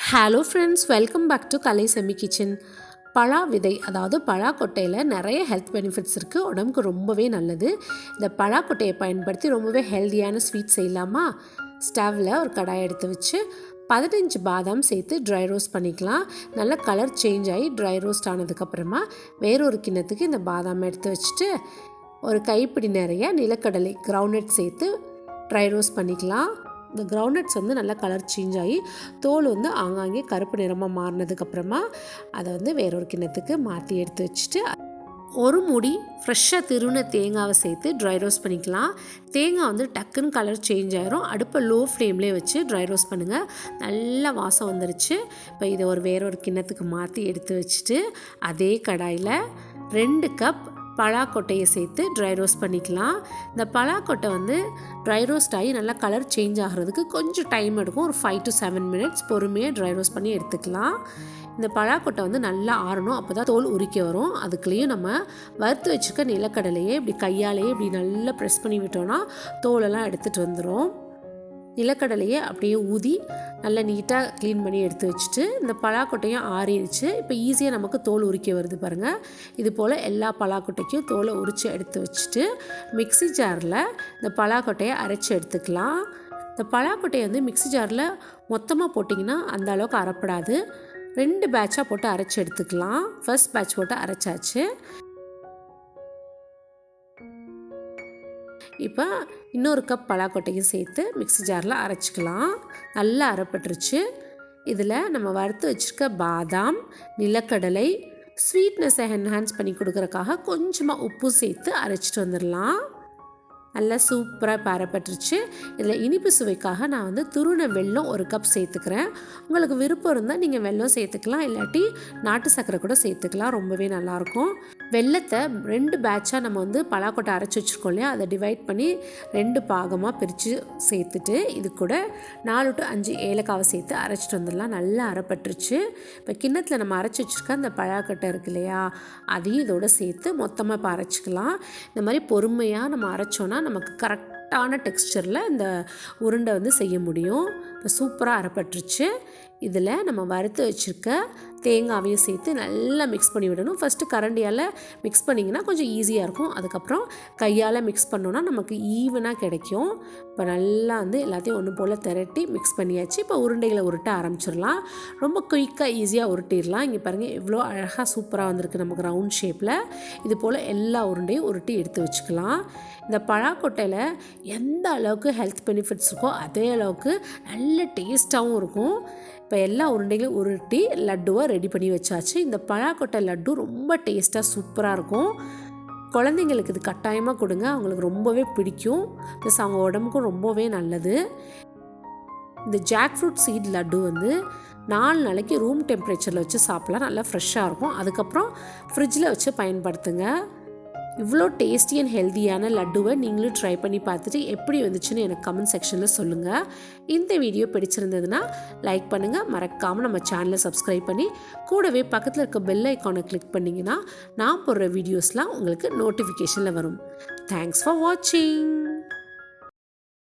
Hello friends, welcome back to Kalai செமி kitchen. பலா விதை, அதாவது பலாக்கொட்டையில் நிறைய ஹெல்த் பெனிஃபிட்ஸ் இருக்குது. உடம்புக்கு ரொம்பவே நல்லது. இந்த பலாக்கொட்டையை பயன்படுத்தி ரொம்பவே ஹெல்த்தியான ஸ்வீட் செய்யலாமா? ஸ்டவ்வில் ஒரு கடாயை எடுத்து வச்சு 15 பாதாம் சேர்த்து ட்ரை ரோஸ்ட் பண்ணிக்கலாம். நல்ல கலர் சேஞ்ச் ஆகி ட்ரை ரோஸ்ட் ஆனதுக்கப்புறமா வேறொரு கிண்ணத்துக்கு இந்த பாதாம் எடுத்து வச்சுட்டு ஒரு கைப்பிடி நிறைய நிலக்கடலை கிரவுண்ட்நட் சேர்த்து ட்ரை ரோஸ்ட் பண்ணிக்கலாம். இந்த கிரவுண்ட்நட்ஸ் நல்லா கலர் சேஞ்ச் ஆகி தோல் ஆங்காங்கே கருப்பு நிறமாக மாறினதுக்கப்புறமா அதை வேறொரு கிண்ணத்துக்கு மாற்றி எடுத்து வச்சுட்டு ஒரு மூடி ஃப்ரெஷ்ஷாக திருவின தேங்காவை சேர்த்து ட்ரை ரோஸ்ட் பண்ணிக்கலாம். தேங்காய் டக்குன்னு கலர் சேஞ்ச் ஆகிரும். அடுப்பை லோ ஃப்ளேம்லேயே வச்சு ட்ரை ரோஸ்ட் பண்ணுங்கள். நல்லா வாசம் வந்துருச்சு. இப்போ இதை வேறொரு கிண்ணத்துக்கு மாற்றி எடுத்து வச்சுட்டு அதே கடாயில் 2 கப் பலாக்கொட்டையை சேர்த்து ட்ரை ரோஸ்ட் பண்ணிக்கலாம். இந்த பலாக்கொட்டை ட்ரை ரோஸ்ட் ஆகி நல்லா கலர் சேஞ்ச் ஆகிறதுக்கு கொஞ்சம் டைம் எடுக்கும். ஒரு 5 to 7 மினிட்ஸ் பொறுமையாக ட்ரை ரோஸ்ட் பண்ணி எடுத்துக்கலாம். இந்த பலாக்கொட்டை நல்லா ஆறணும், அப்போ தான் தோல் உரிக்க வரும். அதுக்குள்ளேயும் நம்ம வறுத்து வச்சுருக்க நிலக்கடலையே இப்படி கையாலேயே இப்படி நல்லா ப்ரெஸ் பண்ணி விட்டோன்னா தோலெல்லாம் எடுத்துகிட்டு வந்துடும். நிலக்கடலையை அப்படியே ஊதி நல்லா நீட்டாக க்ளீன் பண்ணி எடுத்து வச்சுட்டு இந்த பலாக்கொட்டையும் ஆறிடுச்சு. இப்போ ஈஸியாக நமக்கு தோல் உரிக்க வருது பாருங்கள். இது போல் எல்லா பலாக்கொட்டைக்கும் தோலை உரித்து எடுத்து வச்சுட்டு மிக்ஸி ஜாரில் இந்த பலாக்கொட்டையை அரைச்சி எடுத்துக்கலாம். இந்த பலாக்கொட்டையை மிக்ஸி ஜாரில் மொத்தமாக போட்டிங்கன்னா அந்த அளவுக்கு அரைப்படாது. 2 பேட்சாக போட்டு அரைச்சி எடுத்துக்கலாம். ஃபர்ஸ்ட் பேட்ச் போட்டு அரைச்சாச்சு. இப்போ இன்னொரு கப் பலாக்கொட்டையும் சேர்த்து மிக்ஸி ஜாரில் அரைச்சிக்கலாம். நல்லா அரைப்பட்டுருச்சு. இதில் நம்ம வறுத்து வச்சுருக்க பாதாம், நிலக்கடலை ஸ்வீட்னஸை என்ஹான்ஸ் பண்ணி கொடுக்குறக்காக கொஞ்சமாக உப்பு சேர்த்து அரைச்சிட்டு வந்துடலாம். நல்லா சூப்பராக பரப்பட்டுருச்சு. இதில் இனிப்பு சுவைக்காக நான் துருண வெல்லம் 1 கப் சேர்த்துக்கிறேன். உங்களுக்கு விருப்பம் இருந்தால் நீங்கள் வெல்லம் சேர்த்துக்கலாம், இல்லாட்டி நாட்டு சர்க்கரை கூட சேர்த்துக்கலாம். ரொம்பவே நல்லாயிருக்கும். வெல்லத்தை 2 பேட்சாக நம்ம பலாக்கொட்டை அரைச்சி வச்சுருக்கோம் இல்லையா, அதை டிவைட் பண்ணி 2 பாகமாக பிரித்து சேர்த்துட்டு இது கூட 4 to 5 ஏலக்காவை சேர்த்து அரைச்சிட்டு வந்துடலாம். நல்லா அரைப்பட்டுருச்சு. இப்போ கிண்ணத்தில் நம்ம அரைச்சி வச்சுருக்க அந்த பலாக்கொட்டை இருக்கு இல்லையா, அதையும் இதோடு சேர்த்து மொத்தமாக இப்போ அரைச்சிக்கலாம். இந்த மாதிரி பொறுமையாக நம்ம அரைச்சோன்னா நமக்கு கரெக்டான டெக்ஸ்சரில் இந்த உருண்டை செய்ய முடியும். இப்போ சூப்பராக அரைப்பட்டுருச்சு. இதில் நம்ம வறுத்து வச்சுருக்க தேங்காவையும் சேர்த்து நல்லா மிக்ஸ் பண்ணி விடணும். ஃபஸ்ட்டு கரண்டியால் மிக்ஸ் பண்ணிங்கன்னா கொஞ்சம் ஈஸியாக இருக்கும். அதுக்கப்புறம் கையால் மிக்ஸ் பண்ணோன்னா நமக்கு ஈவனாக கிடைக்கும். இப்போ நல்லா எல்லாத்தையும் ஒன்று போல் திரட்டி மிக்ஸ் பண்ணியாச்சு. இப்போ உருண்டைகளை உருட்ட ஆரம்பிச்சிடலாம். ரொம்ப குயிக்காக ஈஸியாக உருட்டிடலாம். இங்கே பாருங்கள் எவ்வளோ அழகாக சூப்பராக வந்திருக்கு நமக்கு ரவுண்ட் ஷேப்பில். இது போல் எல்லா உருண்டையும் உருட்டி எடுத்து வச்சுக்கலாம். இந்த பலாக்கொட்டையில் எந்த அளவுக்கு ஹெல்த் பெனிஃபிட்ஸ் இருக்கோ அதே அளவுக்கு நல்ல டேஸ்ட்டாகவும் இருக்கும். இப்போ எல்லா உருண்டைகளும் உருட்டி லட்டுவை ரெடி பண்ணி வச்சாச்சு. இந்த பலாக்கொட்டை லட்டு ரொம்ப டேஸ்ட்டாக சூப்பராக இருக்கும். குழந்தைங்களுக்கு இது கட்டாயமாக கொடுங்க, அவங்களுக்கு ரொம்பவே பிடிக்கும். ப்ளஸ் அவங்க உடம்புக்கும் ரொம்பவே நல்லது. இந்த ஜாக்ஃப்ரூட் சீட் லட்டு 4 நாளைக்கு ரூம் டெம்பரேச்சரில் வச்சு சாப்பிட்லாம். நல்லா ஃப்ரெஷ்ஷாக இருக்கும். அதுக்கப்புறம் ஃப்ரிட்ஜில் வச்சு பயன்படுத்துங்க. இவ்வளோ டேஸ்டி அண்ட் ஹெல்த்தியான லட்டுவை நீங்களும் ட்ரை பண்ணி பார்த்துட்டு எப்படி வந்துச்சுன்னு எனக்கு கமெண்ட் செக்ஷனில் சொல்லுங்கள். இந்த வீடியோ பிடிச்சிருந்ததுன்னா லைக் பண்ணுங்கள். மறக்காமல் நம்ம சேனலை சப்ஸ்கிரைப் பண்ணி கூடவே பக்கத்தில் இருக்க பெல் ஐக்கானை கிளிக் பண்ணிங்கன்னா நான் போடுற வீடியோஸ்லாம் உங்களுக்கு நோட்டிஃபிகேஷனில் வரும். தேங்க்ஸ் ஃபார் வாட்சிங்.